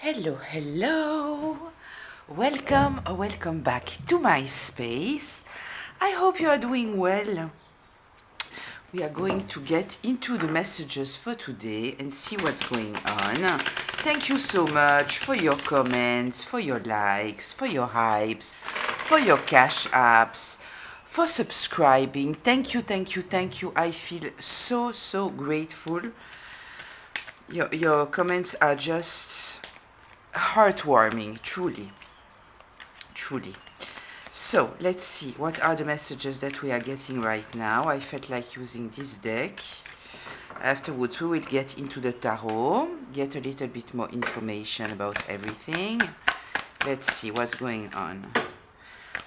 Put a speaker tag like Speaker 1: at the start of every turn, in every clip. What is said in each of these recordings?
Speaker 1: Hello, hello. Welcome or welcome back to my space. I hope you are doing well. We are going to get into the messages for today and see what's going on. Thank you so much for your comments, for your likes, for your hypes, for your cash apps, for subscribing. Thank you, thank you, thank you. I feel so grateful. Your comments are just heartwarming, truly. So let's see, what are the messages that we are getting right now? I felt like using this deck. Afterwards we will get into the tarot, get a little bit more information about everything. Let's see what's going on.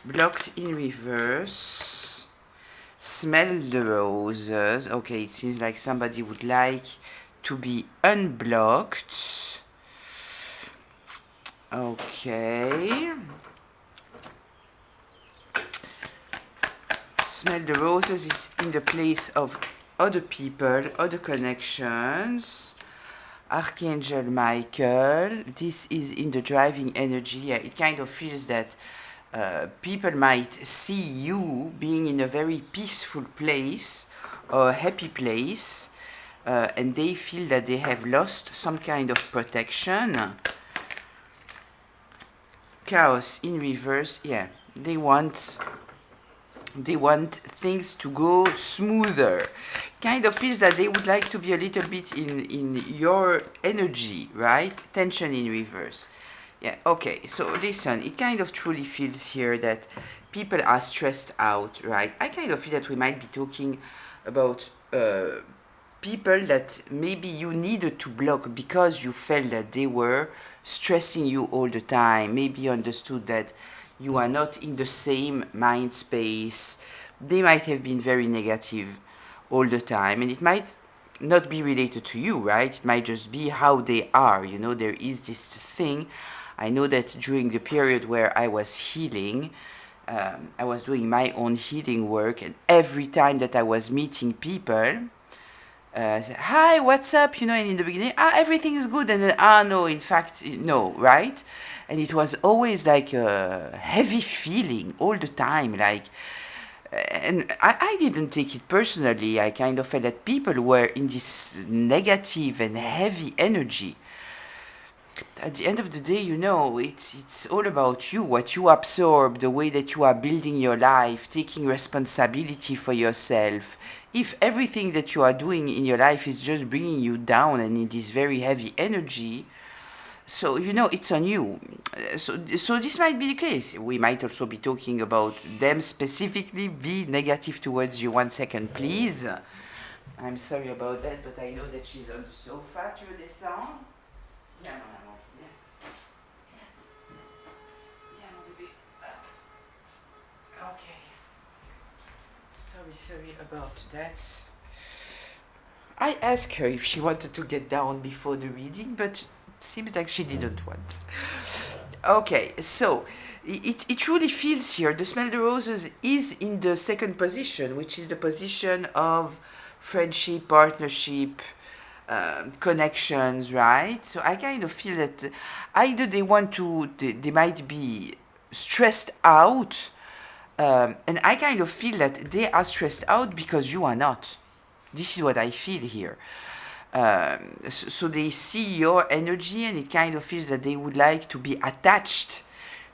Speaker 1: Blocked in reverse. Smell the roses. Okay, it seems like somebody would like to be unblocked. Okay. Smell the roses is in the place of other people, other connections. Archangel Michael, this is in the driving energy. Yeah, it kind of feels that people might see you being in a very peaceful place or a happy place, and they feel that they have lost some kind of protection. Chaos in reverse, yeah, they want things to go smoother. Kind of feels that they would like to be a little bit in your energy, right? Tension in reverse. Yeah, okay, so listen, it kind of truly feels here that people are stressed out, right? I kind of feel that we might be talking about people that maybe you needed to block because you felt that they were stressing you all the time. Maybe you understood that you are not in the same mind space. They might have been very negative all the time, and it might not be related to you, right? It might just be how they are. You know, there is this thing. I know that during the period where I was healing, I was doing my own healing work, and every time that I was meeting people, say, hi, what's up? You know, and in the beginning, everything is good, and then, no, in fact, no, right? And it was always like a heavy feeling all the time, like, and I didn't take it personally. I kind of felt that people were in this negative and heavy energy. At the end of the day, you know, it's all about you, what you absorb, the way that you are building your life, taking responsibility for yourself. If everything that you are doing in your life is just bringing you down and in this very heavy energy, so you know it's on you. So this might be the case. We might also be talking about them specifically be negative towards you. 1 second, please. I'm sorry about that, but I know that she's on the sofa. Tu veux descendre? Viens, mon amour. Viens. Viens, mon bébé. Okay. Sorry about that. I asked her if she wanted to get down before the reading, but seems like she didn't want. Okay, so it truly feels here. The Smell the Roses is in the second position, which is the position of friendship, partnership, connections, right? So I kind of feel that either they might be stressed out, and I kind of feel that they are stressed out because you are not. This is what I feel here. So they see your energy, and it kind of feels that they would like to be attached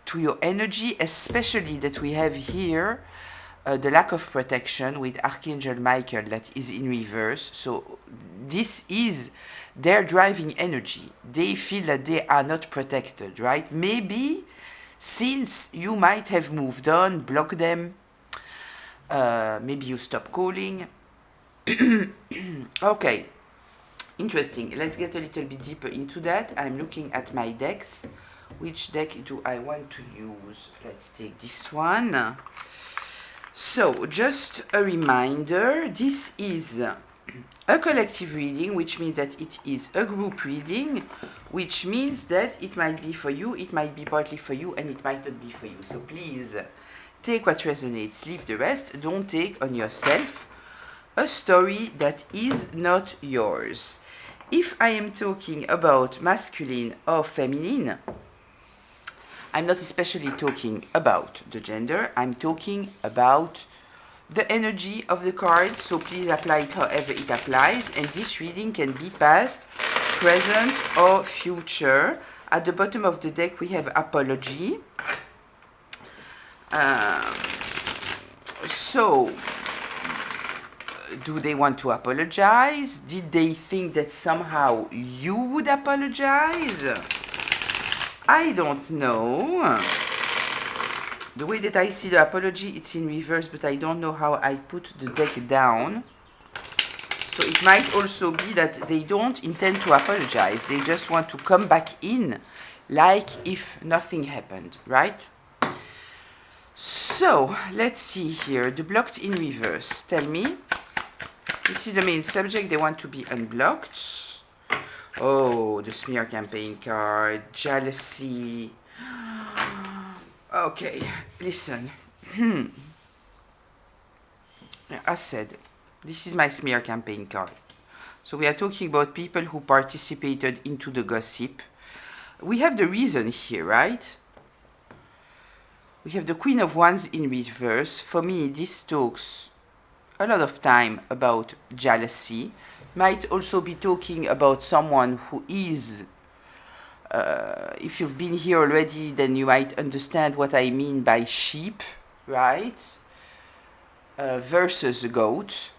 Speaker 1: to your energy, especially that we have here the lack of protection with Archangel Michael that is in reverse. So this is their driving energy. They feel that they are not protected, right? Maybe since you might have moved on, blocked them, maybe you stop calling. Okay, interesting. Let's get a little bit deeper into that. I'm looking at my decks. Which deck do I want to use? Let's take this one. So, just a reminder, this is a collective reading, which means that it is a group reading, which means that it might be for you, it might be partly for you, and it might not be for you. So please, take what resonates, leave the rest. Don't take on yourself a story that is not yours. if I am talking about masculine or feminine, I'm not especially talking about the gender, I'm talking about the energy of the card, so please apply it however it applies, and this reading can be past, present, or future. At the bottom of the deck we have apology. So, do they want to apologize? Did they think that somehow you would apologize? I don't know. The way that I see the apology, it's in reverse, but I don't know how I put the deck down. So it might also be that they don't intend to apologize. They just want to come back in like if nothing happened, right? So, let's see here. The blocked in reverse. Tell me. This is the main subject. They want to be unblocked. Oh, the smear campaign card. Jealousy. Okay, listen. As said, this is my smear campaign card. So we are talking about people who participated into the gossip. We have the reason here, right? We have the Queen of Wands in reverse. For me, this talks a lot of time about jealousy. Might also be talking about someone who is, if you've been here already, then you might understand what I mean by sheep, right? Versus a goat.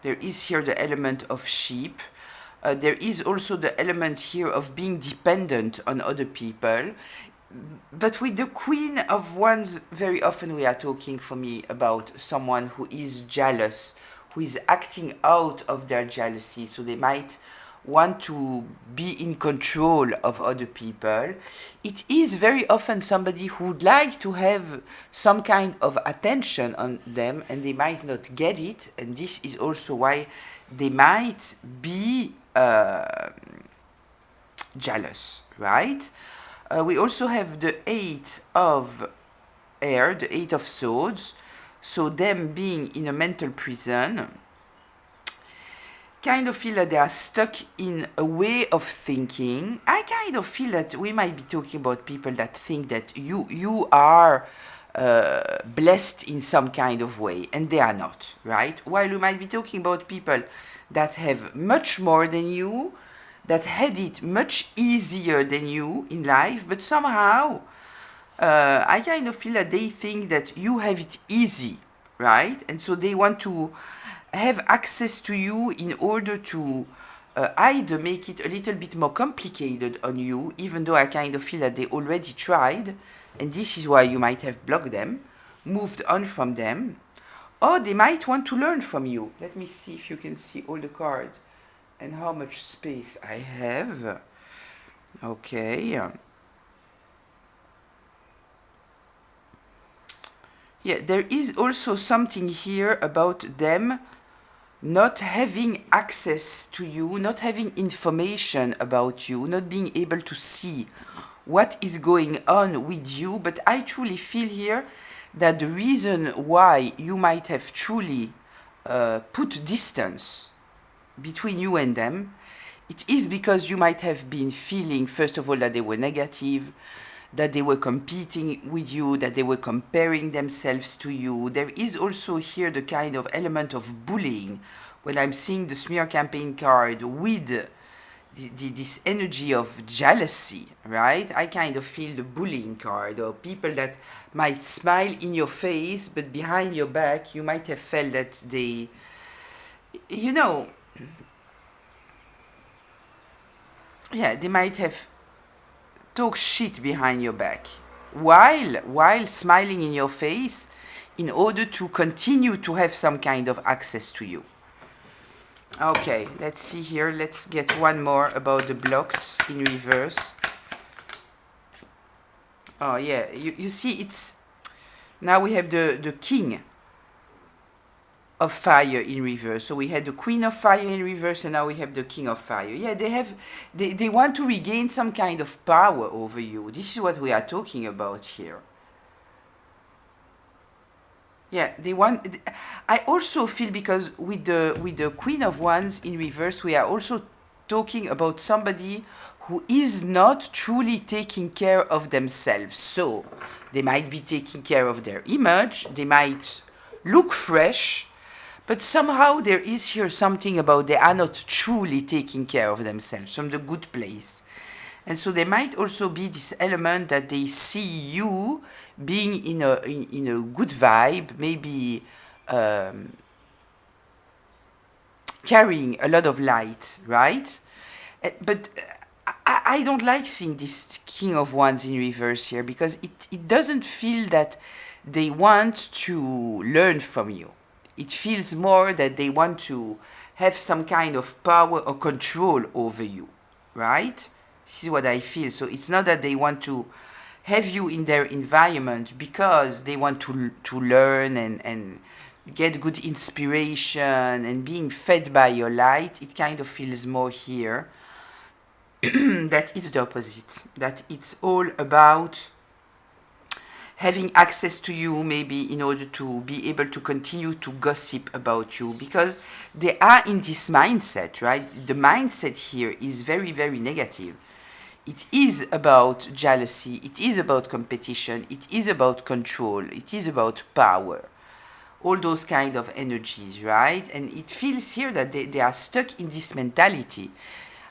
Speaker 1: There is here the element of sheep. There is also the element here of being dependent on other people. But with the Queen of Wands, very often we are talking, for me, about someone who is jealous, who is acting out of their jealousy. So they might want to be in control of other people. It is very often somebody who would like to have some kind of attention on them, and they might not get it. And this is also why they might be jealous, right? We also have the Eight of Air, the Eight of Swords. So them being in a mental prison, kind of feel that they are stuck in a way of thinking. I kind of feel that we might be talking about people that think that you are blessed in some kind of way, and they are not, right? While we might be talking about people that have much more than you, that had it much easier than you in life, but somehow I kind of feel that they think that you have it easy, right? And so they want to have access to you in order to either make it a little bit more complicated on you, even though I kind of feel that they already tried, and this is why you might have blocked them, moved on from them, or they might want to learn from you. Let me see if you can see all the cards and how much space I have. Okay. Yeah, there is also something here about them not having access to you, not having information about you, not being able to see what is going on with you. But I truly feel here that the reason why you might have truly put distance between you and them, it is because you might have been feeling, first of all, that they were negative, that they were competing with you, that they were comparing themselves to you. There is also here the kind of element of bullying. When I'm seeing the smear campaign card with this energy of jealousy, right? I kind of feel the bullying card, or people that might smile in your face, but behind your back, you might have felt that they, you know, yeah, they might have talk shit behind your back while smiling in your face in order to continue to have some kind of access to you. Okay, let's see here. Let's get one more about the blocked in reverse. Oh yeah, you see, it's now we have the King of Fire in reverse. So we had the Queen of Fire in reverse, and now we have the King of Fire. Yeah, they want to regain some kind of power over you. This is what we are talking about here. Yeah, they want. I also feel, because with the Queen of Wands in reverse, we are also talking about somebody who is not truly taking care of themselves. So they might be taking care of their image, they might look fresh, but somehow there is here something about they are not truly taking care of themselves from the good place. And so there might also be this element that they see you being in a good vibe, maybe carrying a lot of light, right? But I don't like seeing this King of Wands in reverse here, because it doesn't feel that they want to learn from you. It feels more that they want to have some kind of power or control over you, right? This is what I feel. So it's not that they want to have you in their environment because they want to learn and get good inspiration and being fed by your light. It kind of feels more here that it's the opposite, that it's all about having access to you, maybe in order to be able to continue to gossip about you, because they are in this mindset, right? The mindset here is very, very negative. It is about jealousy, it is about competition, it is about control, it is about power, all those kind of energies, right? And it feels here that they are stuck in this mentality.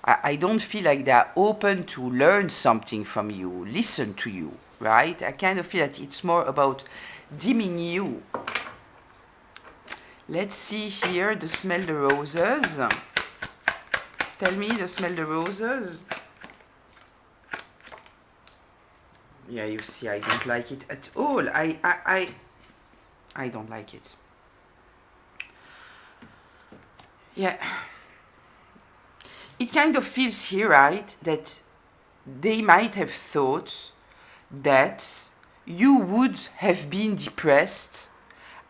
Speaker 1: I don't feel like they're open to learn something from you, listen to you, right? I kind of feel that it's more about dimming you. Let's see here, the smell the roses. Tell me, the smell the roses. Yeah, you see, I don't like it at all. I don't like it. Yeah. It kind of feels here, right, that they might have thought that you would have been depressed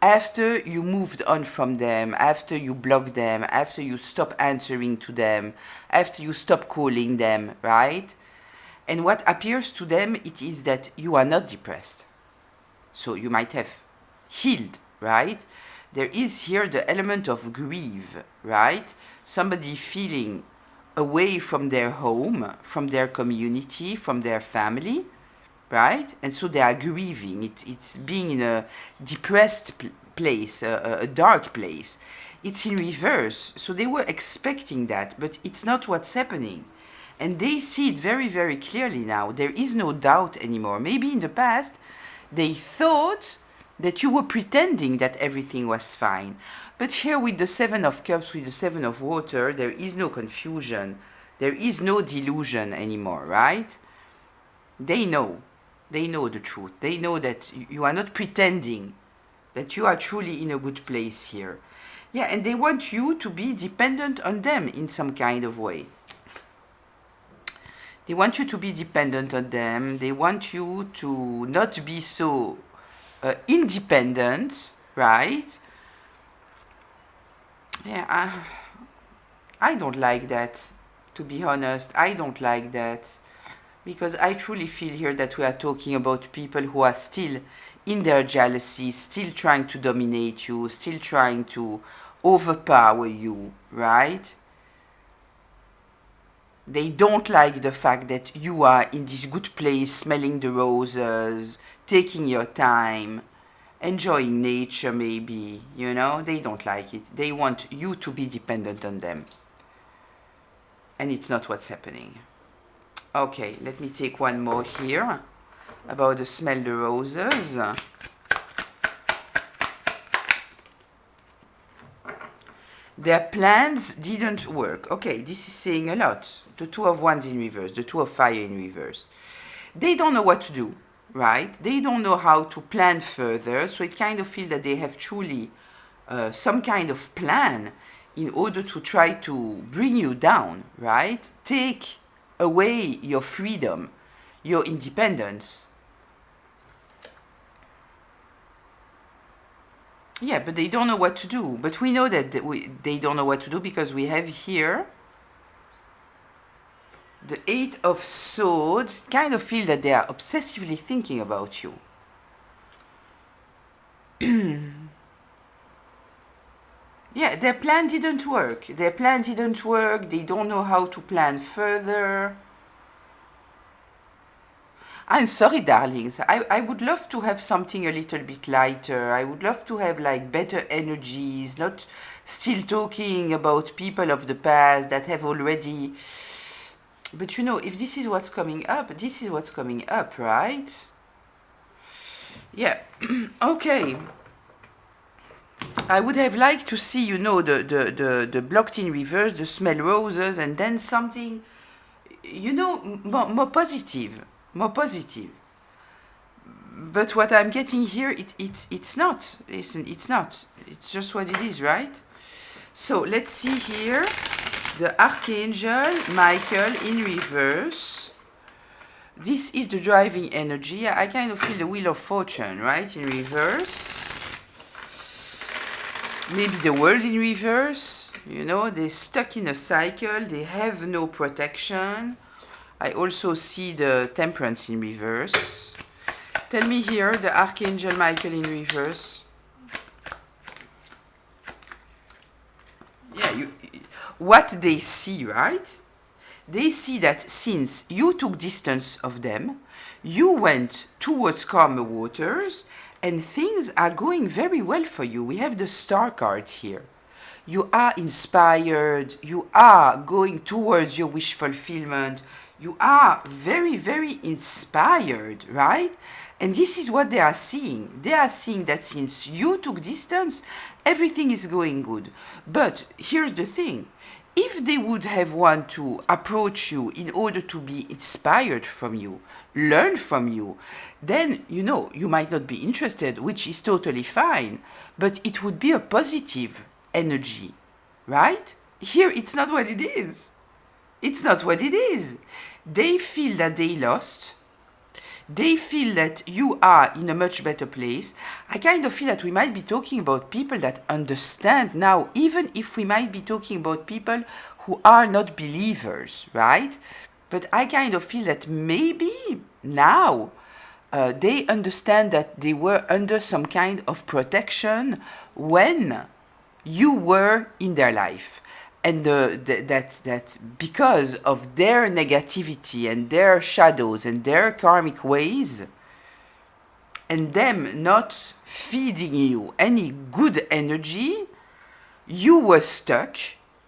Speaker 1: after you moved on from them, after you blocked them, after you stopped answering to them, after you stopped calling them, right? And what appears to them, it is that you are not depressed. So you might have healed, right? There is here the element of grief, right? Somebody feeling away from their home, from their community, from their family, right? And so they are grieving. It's being in a depressed place, a dark place. It's in reverse. So they were expecting that, but it's not what's happening. And they see it very, very clearly now. There is no doubt anymore. Maybe in the past, they thought that you were pretending that everything was fine. But here with the Seven of Cups, with the Seven of Water, there is no confusion. There is no delusion anymore, right? They know. They know the truth. They know that you are not pretending, that you are truly in a good place here. Yeah, and they want you to be dependent on them in some kind of way. They want you to be dependent on them. They want you to not be so independent, right? Yeah, I don't like that, to be honest. I don't like that. Because I truly feel here that we are talking about people who are still in their jealousy, still trying to dominate you, still trying to overpower you, right? They don't like the fact that you are in this good place, smelling the roses, taking your time, enjoying nature maybe, you know? They don't like it. They want you to be dependent on them. And it's not what's happening. Okay, let me take one more here about the smell the roses. Their plans didn't work. Okay, this is saying a lot. The Two of Wands in reverse, the Two of Fire in reverse. They don't know what to do, right? They don't know how to plan further, so it kind of feels that they have truly some kind of plan in order to try to bring you down, right? Take away your freedom, your independence. Yeah, but they don't know what to do. But we know that they don't know what to do because we have here the Eight of Swords. Kind of feel that they are obsessively thinking about you. Yeah, their plan didn't work. Their plan didn't work. They don't know how to plan further. I'm sorry, darlings. I would love to have something a little bit lighter. I would love to have like better energies, not still talking about people of the past that have already. But you know, if this is what's coming up, this is what's coming up, right? Yeah. Okay. I would have liked to see, you know, the blocked in reverse, the smell roses, and then something, you know, more positive. More positive. But what I'm getting here, it's not. It's not. It's just what it is, right? So let's see here. The Archangel Michael in reverse. This is the driving energy. I kind of feel the Wheel of Fortune, right? In reverse. Maybe the world in reverse. You know, they're stuck in a cycle. They have no protection. I also see the Temperance in reverse. Tell me here, the Archangel Michael in reverse. Yeah, what they see, right? They see that since you took distance of them, you went towards calmer waters, and things are going very well for you. We have the Star card here. You are inspired, you are going towards your wish fulfillment, you are very, very inspired, right? And this is what they are seeing. They are seeing that since you took distance, everything is going good. But here's the thing. If they would have want to approach you in order to be inspired from you, learn from you, then, you know, you might not be interested, which is totally fine, but it would be a positive energy, right? Here, it's not what it is. It's not what it is. They feel that they lost. They feel that you are in a much better place. I kind of feel that we might be talking about people that understand now, even if we might be talking about people who are not believers, right? But I kind of feel that maybe now they understand that they were under some kind of protection when you were in their life. And that's because of their negativity and their shadows and their karmic ways, and them not feeding you any good energy, you were stuck,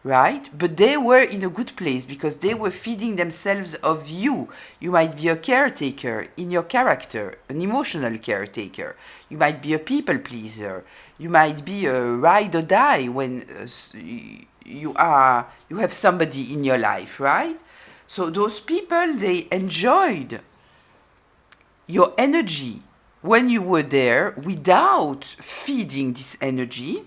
Speaker 1: right? But they were in a good place because they were feeding themselves of you. You might be a caretaker in your character, an emotional caretaker. You might be a people pleaser. You might be a ride or die when you have somebody in your life, right? So those people, they enjoyed your energy when you were there without feeding this energy,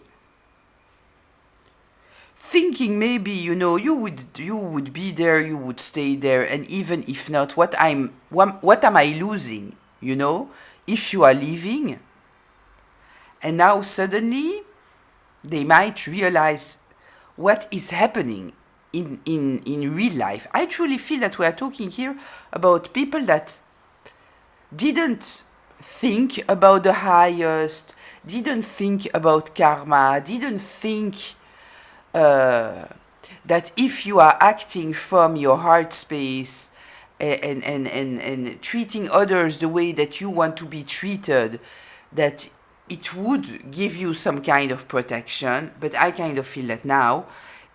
Speaker 1: thinking maybe, you know, you would be there, you would stay there, and even if not, what am I losing, you know, if you are leaving? And now suddenly they might realize what is happening in real life. I truly feel that we are talking here about people that didn't think about the highest, didn't think about karma, didn't think that if you are acting from your heart space and treating others the way that you want to be treated, that it would give you some kind of protection. But I kind of feel that now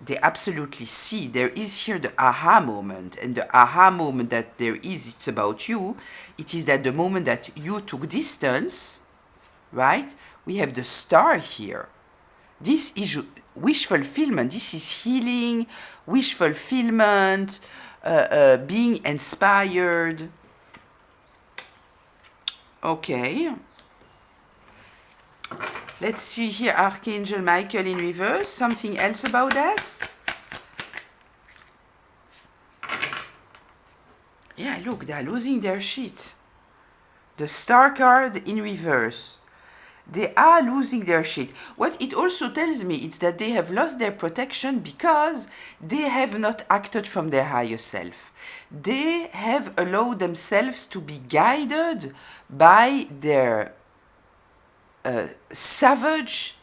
Speaker 1: they absolutely see there is here the aha moment, and the aha moment that there is, it's about you. It is that the moment that you took distance, right? We have the Star here. This is wish fulfillment. This is healing, wish fulfillment, being inspired. Okay. Let's see here, Archangel Michael in reverse. Something else about that? Yeah, look, they are losing their shit. The Star card in reverse. They are losing their shit. What it also tells me is that they have lost their protection because they have not acted from their higher self. They have allowed themselves to be guided by their savage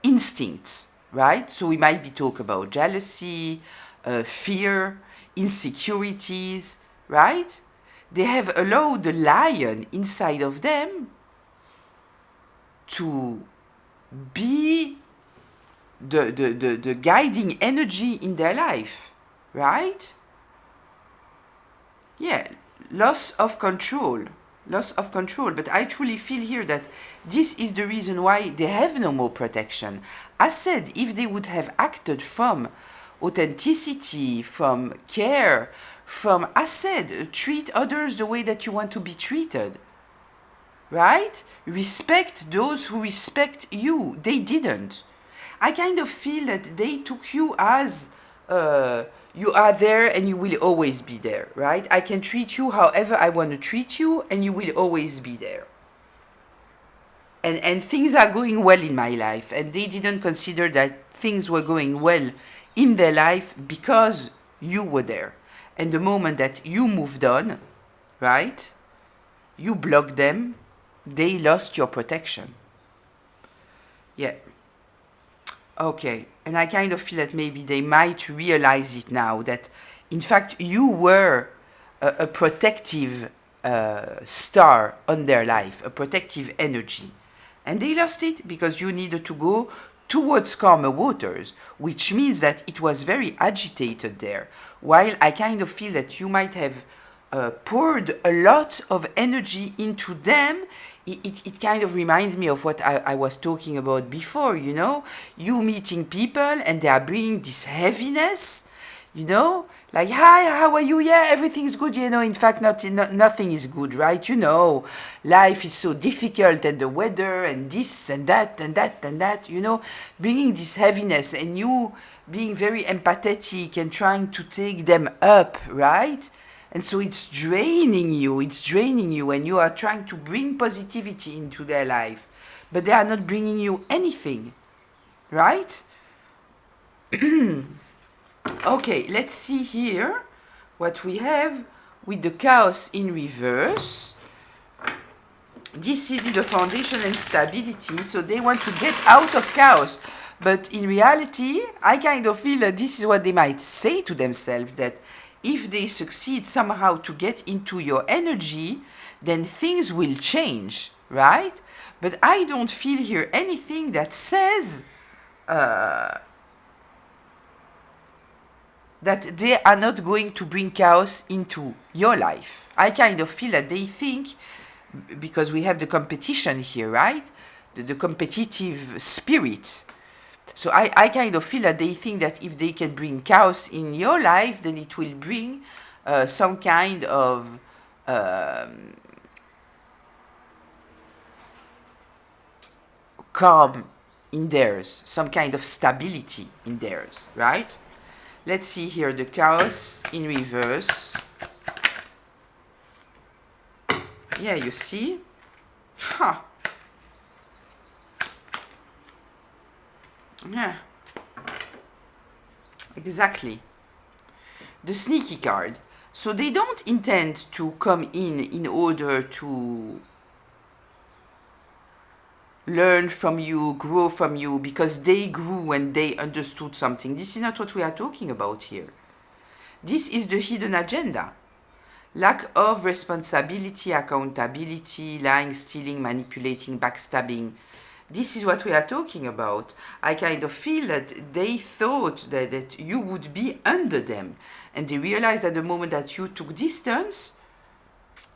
Speaker 1: instincts. right? So we might be talking about jealousy, fear, insecurities, right? They have allowed the lion inside of them to be the guiding energy in their life, right? Yeah, loss of control. Loss of control. But I truly feel here that this is the reason why they have no more protection. As said, if they would have acted from authenticity, from care, from, as said, treat others the way that you want to be treated, right? Respect those who respect you. They didn't. I kind of feel that they took you as you are there and you will always be there, right? I can treat you however I want to treat you and you will always be there. And things are going well in my life, and they didn't consider that things were going well in their life because you were there. And the moment that you moved on, right, you blocked them, they lost your protection. Yeah. Okay. And I kind of feel that maybe they might realize it now, that in fact you were a protective star on their life, a protective energy. And they lost it because you needed to go towards calmer waters, which means that it was very agitated there. While I kind of feel that you might have poured a lot of energy into them. It kind of reminds me of what I was talking about before, you know? You meeting people and they are bringing this heaviness, you know? Like, hi, how are you? Yeah, everything's good. You know, in fact, nothing is good, right? You know, life is so difficult, and the weather, and this, and that, and that, and that, you know, bringing this heaviness, and you being very empathetic and trying to take them up, right? And so it's draining you, and you are trying to bring positivity into their life, but they are not bringing you anything, right? Okay, let's see here what we have with the chaos in reverse. This is the foundation and stability, so they want to get out of chaos. But in reality, I kind of feel that this is what they might say to themselves, that if they succeed somehow to get into your energy, then things will change, right? But I don't feel here anything that says that they are not going to bring chaos into your life. I kind of feel that they think, because we have the competition here, right? The competitive spirit. So I kind of feel that they think that if they can bring chaos in your life, then it will bring some kind of calm in theirs, some kind of stability in theirs, right? Let's see here the chaos in reverse. Yeah, you see? Huh. Yeah. Exactly. The sneaky card. So they don't intend to come in order to learn from you, grow from you, because they grew and they understood something. This is not what we are talking about here. This is the hidden agenda. Lack of responsibility, accountability, lying, stealing, manipulating, backstabbing. This is what we are talking about. I kind of feel that they thought that you would be under them. And they realized at the moment that you took distance,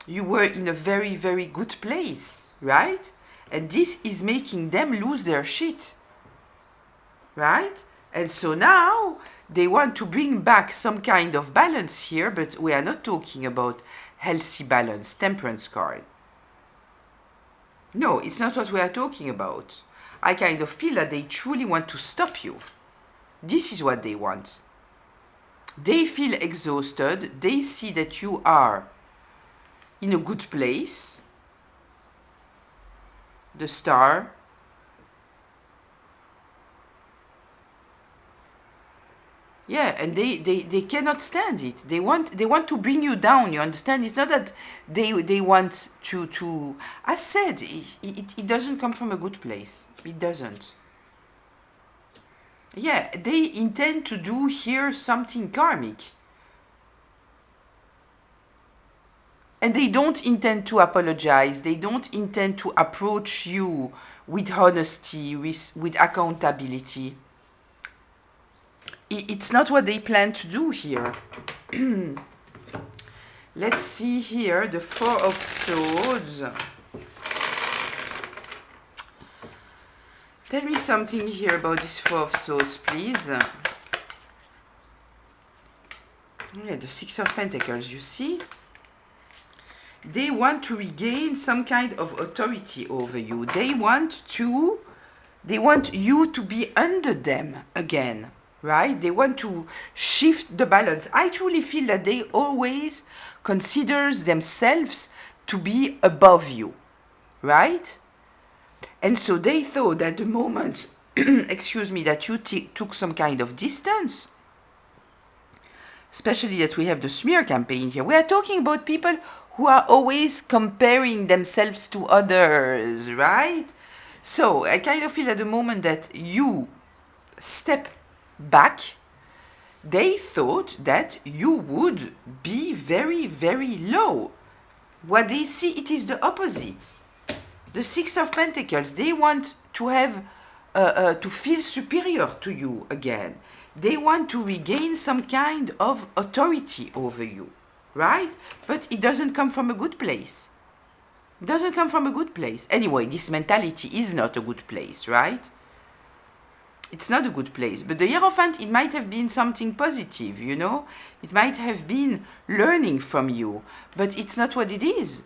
Speaker 1: you were in a very, very good place, right? And this is making them lose their shit, right? And so now they want to bring back some kind of balance here, but we are not talking about healthy balance, temperance card. No, it's not what we are talking about. I kind of feel that they truly want to stop you. This is what they want. They feel exhausted. They see that you are in a good place. The star. Yeah, and they cannot stand it. They want to bring you down, you understand? It's not that they want to as said, it doesn't come from a good place. It doesn't. Yeah, they intend to do here something karmic. And they don't intend to apologize. They don't intend to approach you with honesty, with accountability. It's not what they plan to do here. Let's see here the Four of Swords. Tell me something here about this Four of Swords, please. Yeah, the Six of Pentacles, you see? They want to regain some kind of authority over you. They want you to be under them again, right? They want to shift the balance. I truly feel that they always considers themselves to be above you, right? And so they thought that the moment, excuse me, that you took some kind of distance, especially that we have the smear campaign here, we are talking about people who are always comparing themselves to others, right? So I kind of feel at the moment that you step back, they thought that you would be very, very low. What they see, it is the opposite. The Six of Pentacles, they want to have, to feel superior to you again. They want to regain some kind of authority over you, right? But it doesn't come from a good place. It doesn't come from a good place. Anyway, this mentality is not a good place, right? It's not a good place. But the Hierophant, it might have been something positive, you know? It might have been learning from you. But it's not what it is.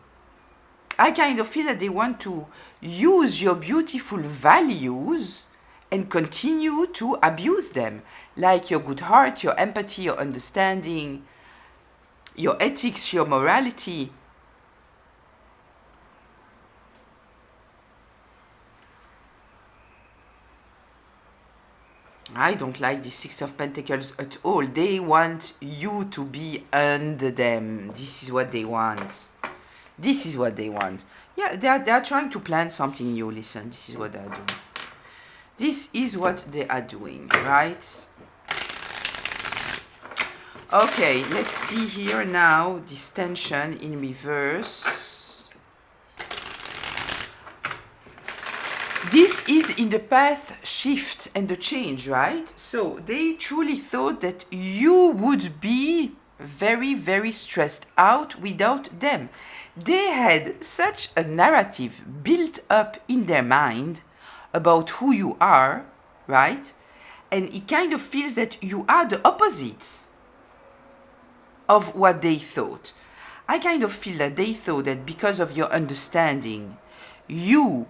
Speaker 1: I kind of feel that they want to use your beautiful values and continue to abuse them, like your good heart, your empathy, your understanding, your ethics, your morality. I don't like the Six of Pentacles at all. They want you to be under them. This is what they want. This is what they want. Yeah, they are trying to plan something new. Listen, this is what they are doing. This is what they are doing, right? Okay, let's see here now this tension in reverse. This is in the path shift and the change, right? So they truly thought that you would be very, very stressed out without them. They had such a narrative built up in their mind about who you are, right? And it kind of feels that you are the opposite of what they thought. I kind of feel that they thought that because of your understanding, you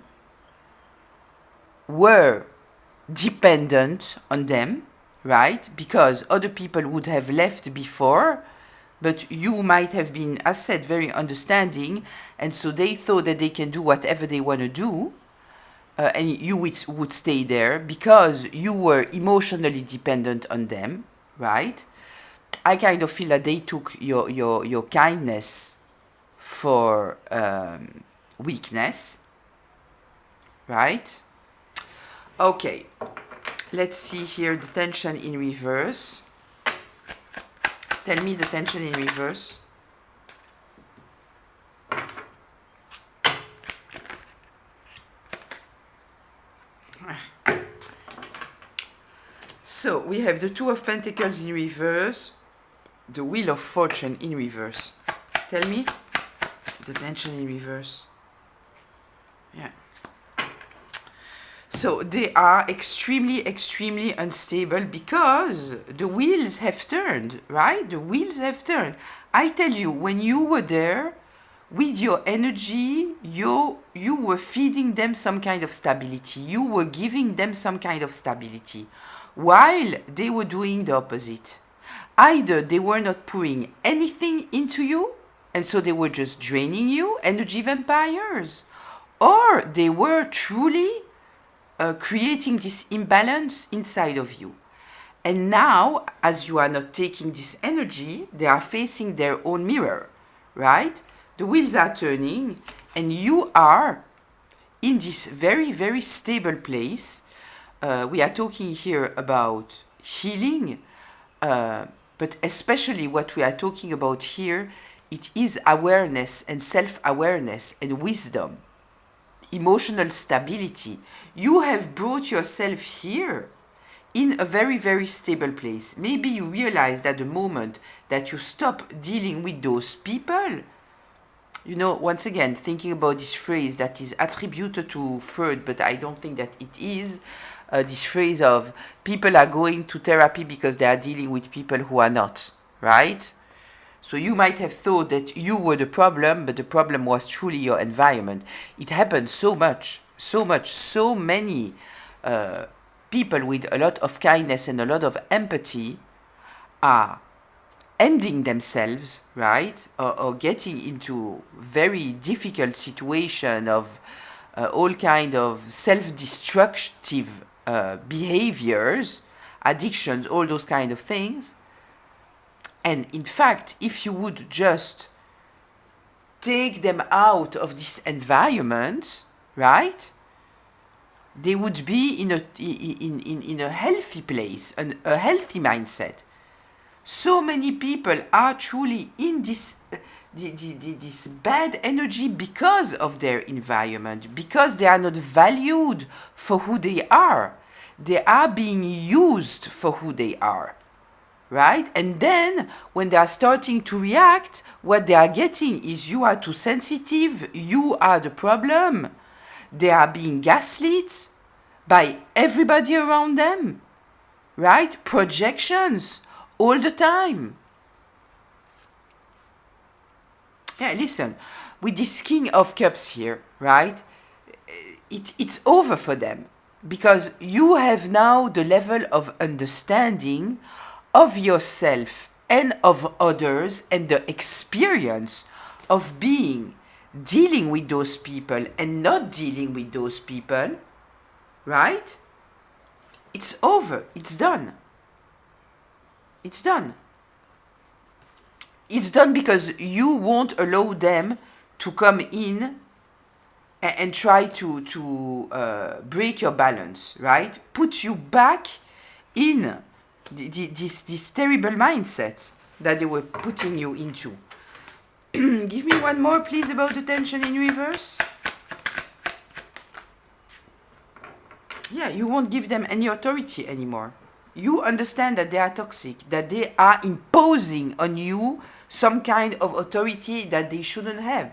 Speaker 1: were dependent on them, right? Because other people would have left before, but you might have been, as said, very understanding, and so they thought that they can do whatever they want to do, and you would stay there because you were emotionally dependent on them, right? I kind of feel that they took your kindness for weakness, right? Okay, let's see here the tension in reverse. Tell me the tension in reverse. So we have the Two of Pentacles in reverse, the Wheel of Fortune in reverse. Tell me the tension in reverse. Yeah. So they are extremely, extremely unstable because the wheels have turned, right? The wheels have turned. I tell you, when you were there, with your energy, you were feeding them some kind of stability. You were giving them some kind of stability, while they were doing the opposite. Either they were not pouring anything into you, and so they were just draining you, energy vampires, or they were truly creating this imbalance inside of you. And now, as you are not taking this energy, they are facing their own mirror, right? The wheels are turning, and you are in this very, very stable place we are talking here about healing, but especially what we are talking about here, it is awareness and self-awareness and wisdom, emotional stability. You have brought yourself here in a very, very stable place. Maybe you realize that the moment that you stop dealing with those people, you know, once again, thinking about this phrase that is attributed to Freud, but I don't think that it is, this phrase of people are going to therapy because they are dealing with people who are not, right? So you might have thought that you were the problem, but the problem was truly your environment. It happens so much, so many people with a lot of kindness and a lot of empathy are ending themselves, right, or getting into very difficult situation of all kind of self-destructive behaviors, addictions, all those kind of things. And in fact, if you would just take them out of this environment, right, they would be in a healthy place, a healthy mindset. So many people are truly in this this bad energy because of their environment, because they are not valued for who they are. They are being used for who they are, right? And then when they are starting to react, what they are getting is you are too sensitive, you are the problem. They are being gaslit by everybody around them, right? Projections all the time. Yeah, listen, with this King of Cups here, right? It's over for them because you have now the level of understanding of yourself and of others and the experience of dealing with those people and not dealing with those people, right? It's over. It's done. It's done. It's done because you won't allow them to come in and try to break your balance, right? Put you back in this terrible mindset that they were putting you into. Give me one more, please, about the tension in reverse. Yeah, you won't give them any authority anymore. You understand that they are toxic, that they are imposing on you some kind of authority that they shouldn't have.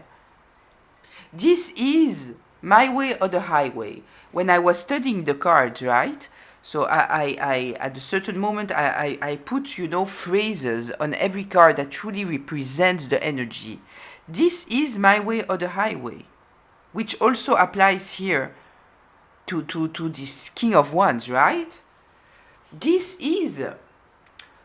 Speaker 1: This is my way or the highway. When I was studying the cards, right? So I at a certain moment, I put, you know, phrases on every card that truly represents the energy. This is my way or the highway, which also applies here to this King of Wands, right? This is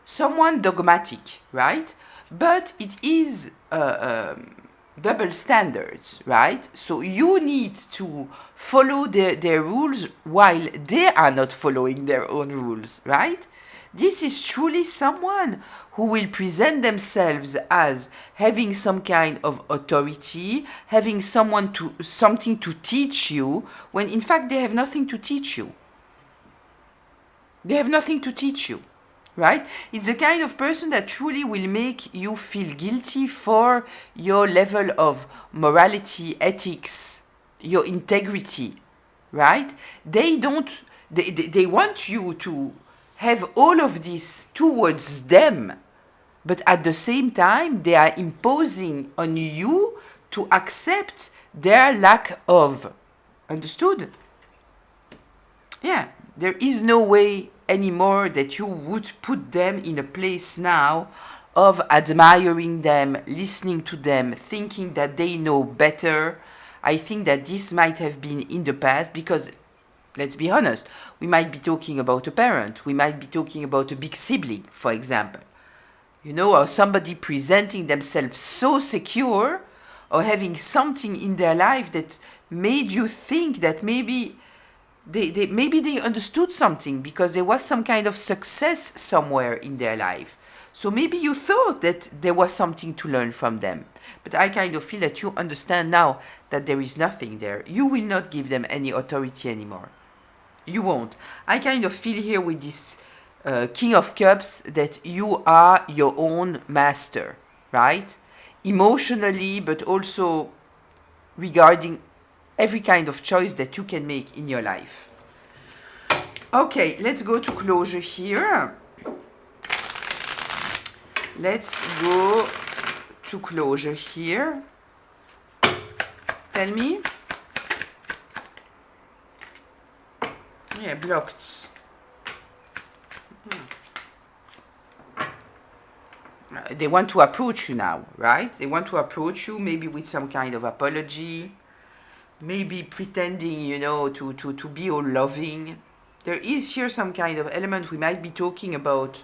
Speaker 1: someone dogmatic, right? But it is double standards, right? So you need to follow their rules while they are not following their own rules, right? This is truly someone who will present themselves as having some kind of authority, having something to teach you, when in fact they have nothing to teach you. They have nothing to teach you, right? It's the kind of person that truly will make you feel guilty for your level of morality, ethics, your integrity, right? They want you to have all of this towards them, but at the same time, they are imposing on you to accept their lack of. Understood? Yeah, there is no way anymore that you would put them in a place now of admiring them, listening to them, thinking that they know better. I think that this might have been in the past because, let's be honest, we might be talking about a parent, we might be talking about a big sibling, for example. You know, or somebody presenting themselves so secure or having something in their life that made you think that maybe they understood something because there was some kind of success somewhere in their life. So maybe you thought that there was something to learn from them. But I kind of feel that you understand now that there is nothing there. You will not give them any authority anymore. You won't. I kind of feel here with this King of Cups that you are your own master, right? Emotionally, but also regarding every kind of choice that you can make in your life. Okay, let's go to closure here. Let's go to closure here. Tell me. Yeah, blocked. They want to approach you now, right? They want to approach you maybe with some kind of apology, maybe pretending, to be all loving. There is here some kind of element. We might be talking about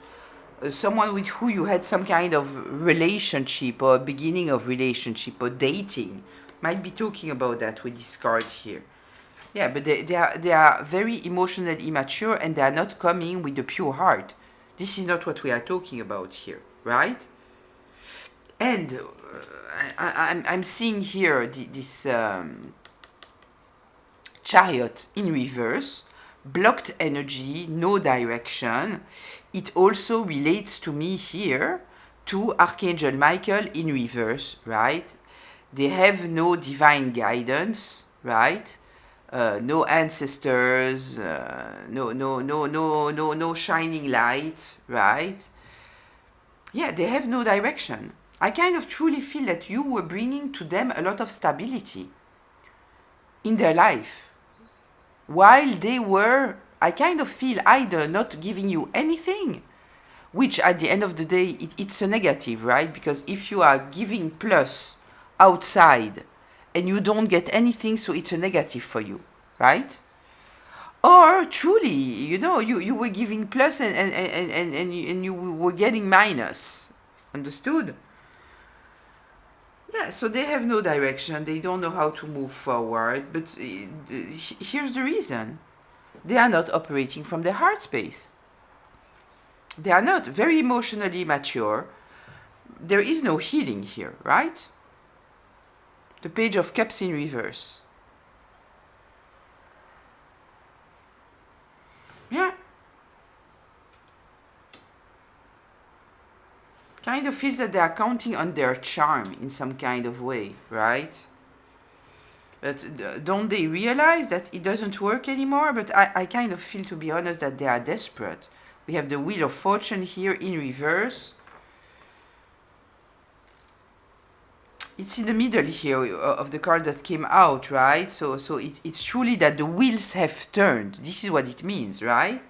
Speaker 1: someone with who you had some kind of relationship or beginning of relationship or dating. Might be talking about that with this card here. Yeah, but they are very emotionally immature and they are not coming with a pure heart. This is not what we are talking about here, right? And I'm seeing here this Chariot in reverse, blocked energy, no direction. It also relates to me here to Archangel Michael in reverse, right? They have no divine guidance, right? No ancestors, no shining light, right? Yeah, they have no direction. I kind of truly feel that you were bringing to them a lot of stability in their life, while they were, I kind of feel, either not giving you anything, which at the end of the day, it's a negative, right? Because if you are giving plus outside and you don't get anything, so it's a negative for you, right? Or truly, you were giving plus and you were getting minus. Understood? Yeah, so they have no direction, they don't know how to move forward, but here's the reason. They are not operating from their heart space. They are not very emotionally mature. There is no healing here, right? The Page of Cups in reverse. Yeah. Kind of feels that they are counting on their charm in some kind of way, right? But don't they realize that it doesn't work anymore? But I kind of feel, to be honest, that they are desperate. We have the Wheel of Fortune here in reverse. It's in the middle here of the card that came out, right? So it's truly that the wheels have turned. This is what it means, right?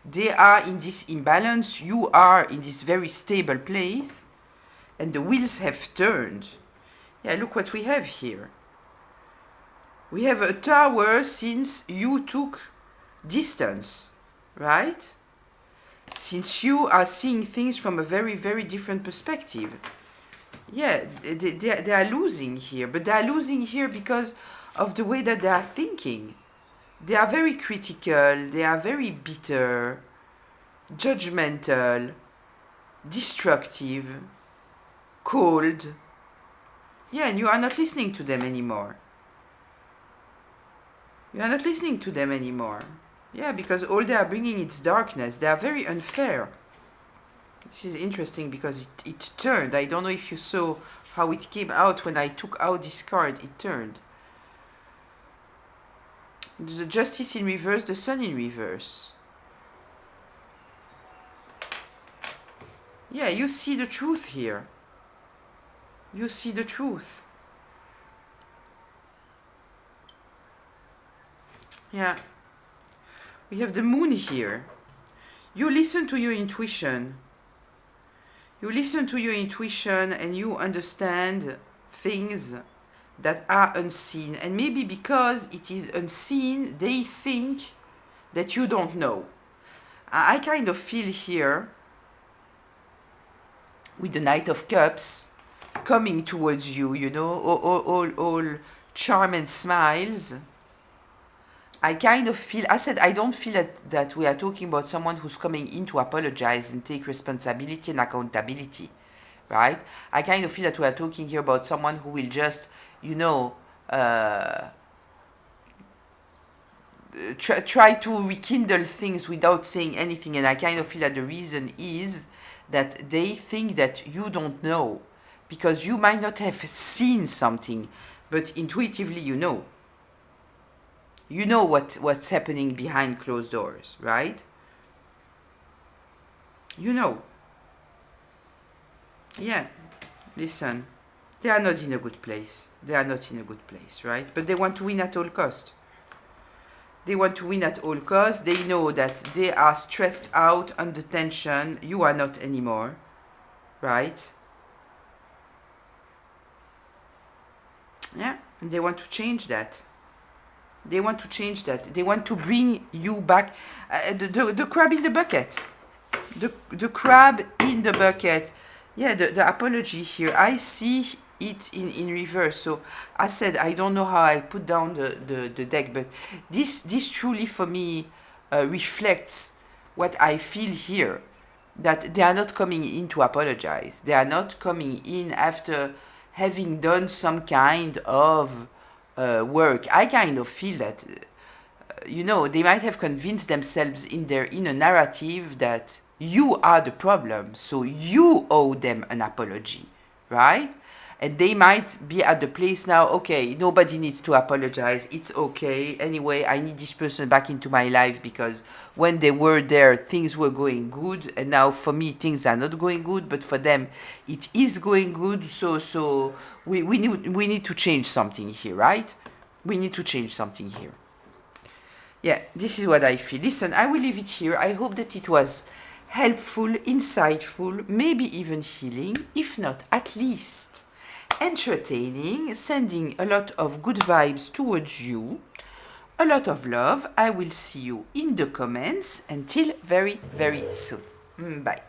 Speaker 1: They are in this imbalance. You are in this very stable place. And the wheels have turned. Yeah, look what we have here. We have a tower since you took distance, right? Since you are seeing things from a very, very different perspective. Yeah, they are losing here, but they are losing here because of the way that they are thinking. They are very critical, they are very bitter, judgmental, destructive, cold. Yeah, and you are not listening to them anymore. You are not listening to them anymore. Yeah, because all they are bringing is darkness. They are very unfair. This is interesting because it turned. I don't know if you saw how it came out when I took out this card. It turned. The Justice in reverse, the Sun in reverse. Yeah, you see the truth here. You see the truth. Yeah. We have the Moon here. You listen to your intuition. You listen to your intuition and you understand things that are unseen. And maybe because it is unseen, they think that you don't know. I kind of feel here with the Knight of Cups coming towards you, all charm and smiles. I kind of feel, I said, I don't feel that we are talking about someone who's coming in to apologize and take responsibility and accountability, right? I kind of feel that we are talking here about someone who will just, uh, try to rekindle things without saying anything, and I kind of feel that the reason is that they think that you don't know, because you might not have seen something, but intuitively you know. You know what's happening behind closed doors, right? You know. Yeah, listen, they are not in a good place. They are not in a good place, right? But they want to win at all cost. They want to win at all costs. They know that they are stressed out, under tension. You are not anymore, right? Yeah, and they want to change that. They want to change that. They want to bring you back. The crab in the bucket. The crab in the bucket. Yeah, the apology here. I see it in reverse. So I said, I don't know how I put down the deck, but this truly for me reflects what I feel here. That they are not coming in to apologize. They are not coming in after having done some kind of work. I kind of feel that they might have convinced themselves in their inner narrative that you are the problem, so you owe them an apology, right? And they might be at the place now, okay, nobody needs to apologize, it's okay. Anyway, I need this person back into my life because when they were there, things were going good, and now for me, things are not going good, but for them, it is going good, so we need to change something here, right? We need to change something here. Yeah, this is what I feel. Listen, I will leave it here. I hope that it was helpful, insightful, maybe even healing, if not at least entertaining, sending a lot of good vibes towards you, a lot of love. I will see you in the comments. Until very, very soon. Bye.